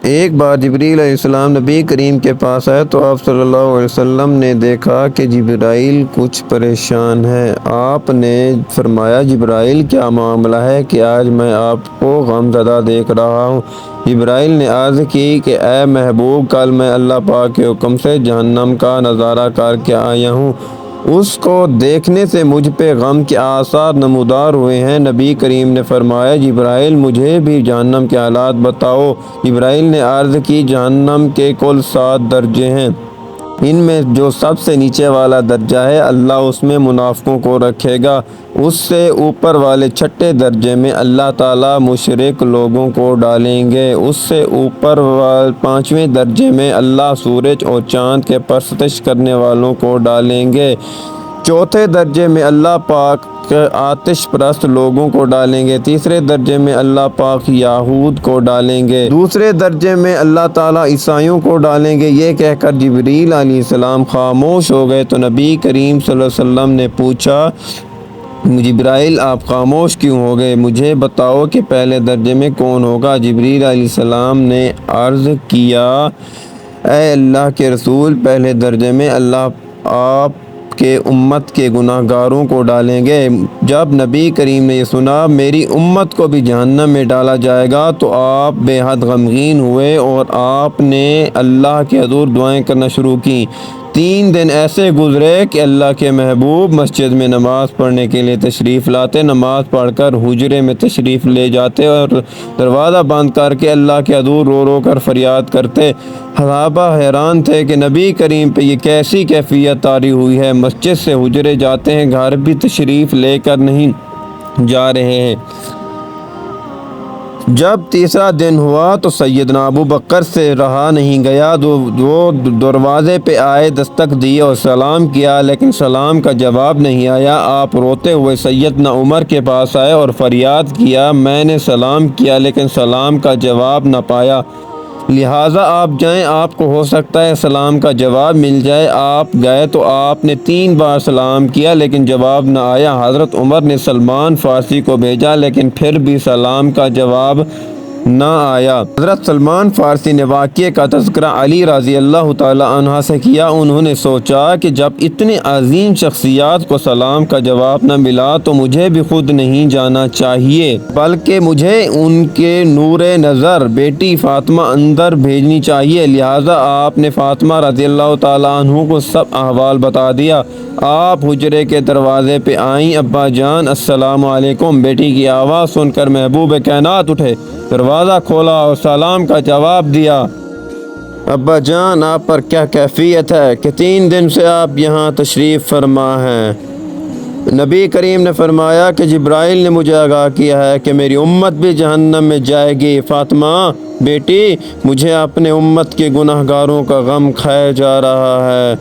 ایک بار جبرائیل علیہ السلام نبی کریم کے پاس آئے تو آپ صلی اللہ علیہ وسلم نے دیکھا کہ جبرائیل کچھ پریشان ہے۔ آپ نے فرمایا جبرائیل کیا معاملہ ہے کہ آج میں آپ کو غم زدہ دیکھ رہا ہوں؟ جبرائیل نے عرض کی کہ اے محبوب، کل میں اللہ پاک کے حکم سے جہنم کا نظارہ کر کے آیا ہوں۔ اس کو دیکھنے سے مجھ پہ غم کے آثار نمودار ہوئے ہیں۔ نبی کریم نے فرمایا جبرائیل مجھے بھی جہنم کے حالات بتاؤ۔ جبرائیل نے عرض کی جہنم کے کل 7 درجے ہیں۔ ان میں جو سب سے نیچے والا درجہ ہے اللہ اس میں منافقوں کو رکھے گا۔ اس سے اوپر والے چھٹے درجے میں اللہ تعالیٰ مشرک لوگوں کو ڈالیں گے۔ اس سے اوپر والے 5ویں درجے میں اللہ سورج اور چاند کے پرستش کرنے والوں کو ڈالیں گے۔ چوتھے درجے میں اللہ پاک آتش پرست لوگوں کو ڈالیں گے۔ تیسرے درجے میں اللہ پاک یہود کو ڈالیں گے۔ دوسرے درجے میں اللہ تعالیٰ عیسائیوں کو ڈالیں گے۔ یہ کہہ کر جبرائیل علیہ السلام خاموش ہو گئے تو نبی کریم صلی اللہ علیہ وسلم نے پوچھا جبرائیل آپ خاموش کیوں ہو گئے؟ مجھے بتاؤ کہ پہلے درجے میں کون ہوگا؟ جبرائیل علیہ السلام نے عرض کیا اے اللہ کے رسول، پہلے درجے میں اللہ آپ کے امت کے گناہ گاروں کو ڈالیں گے۔ جب نبی کریم نے یہ سنا میری امت کو بھی جہنم میں ڈالا جائے گا تو آپ بے حد غمگین ہوئے اور آپ نے اللہ کے حضور دعائیں کرنا شروع کی۔ 3 دن ایسے گزرے کہ اللہ کے محبوب مسجد میں نماز پڑھنے کے لیے تشریف لاتے، نماز پڑھ کر حجرے میں تشریف لے جاتے اور دروازہ بند کر کے اللہ کے حضور رو رو کر فریاد کرتے۔ صحابہ حیران تھے کہ نبی کریم پہ یہ کیسی کیفیت طاری ہوئی ہے، مسجد سے حجرے جاتے ہیں، گھر بھی تشریف لے کر نہیں جا رہے ہیں۔ جب تیسرا دن ہوا تو سیدنا ابو بکر سے رہا نہیں گیا، وہ دروازے پہ آئے، دستک دی اور سلام کیا لیکن سلام کا جواب نہیں آیا۔ آپ روتے ہوئے سیدنا عمر کے پاس آئے اور فریاد کیا میں نے سلام کیا لیکن سلام کا جواب نہ پایا، لہٰذا آپ جائیں، آپ کو ہو سکتا ہے سلام کا جواب مل جائے۔ آپ گئے تو آپ نے 3 بار سلام کیا لیکن جواب نہ آیا۔ حضرت عمر نے سلمان فارسی کو بھیجا لیکن پھر بھی سلام کا جواب نہ آیا۔ حضرت سلمان فارسی نے واقعے کا تذکرہ علی رضی اللہ تعالیٰ عنہ سے کیا۔ انہوں نے سوچا کہ جب اتنے عظیم شخصیات کو سلام کا جواب نہ ملا تو مجھے بھی خود نہیں جانا چاہیے بلکہ مجھے ان کے نور نظر بیٹی فاطمہ اندر بھیجنی چاہیے، لہٰذا آپ نے فاطمہ رضی اللہ تعالیٰ عنہ کو سب احوال بتا دیا۔ آپ حجرے کے دروازے پہ آئیں، ابا جان السلام علیکم۔ بیٹی کی آواز سن کر محبوب کائنات اٹھے، دروازہ کھولا اور سلام کا جواب دیا۔ ابا جان آپ پر کیا کیفیت ہے کہ 3 دن سے آپ یہاں تشریف فرما ہیں؟ نبی کریم نے فرمایا کہ جبرائیل نے مجھے آگاہ کیا ہے کہ میری امت بھی جہنم میں جائے گی۔ فاطمہ بیٹی، مجھے اپنے امت کے گناہ گاروں کا غم کھائے جا رہا ہے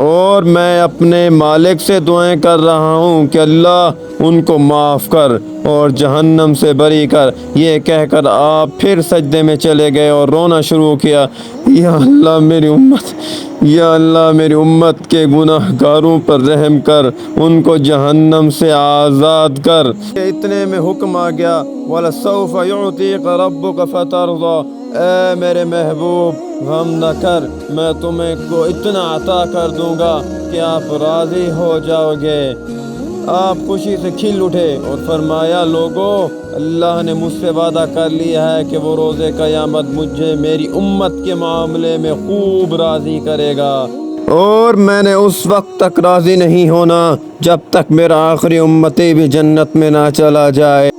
اور میں اپنے مالک سے دعائیں کر رہا ہوں کہ اللہ ان کو معاف کر اور جہنم سے بری کر۔ یہ کہہ کر آپ پھر سجدے میں چلے گئے اور رونا شروع کیا، یا اللہ میری امت کے گناہ گاروں پر رحم کر، ان کو جہنم سے آزاد کر۔ اتنے میں حکم آ گیا وَلَسَوْفَ يُعْطِيكَ رَبُّكَ فَتَرْضَىٰ، اے میرے محبوب غم نہ کر، میں تمہیں کو اتنا عطا کر دوں گا کہ آپ راضی ہو جاؤ گے۔ آپ خوشی سے کھل اٹھے اور فرمایا لوگو، اللہ نے مجھ سے وعدہ کر لیا ہے کہ وہ روز قیامت مجھے میری امت کے معاملے میں خوب راضی کرے گا، اور میں نے اس وقت تک راضی نہیں ہونا جب تک میرا آخری امتی بھی جنت میں نہ چلا جائے۔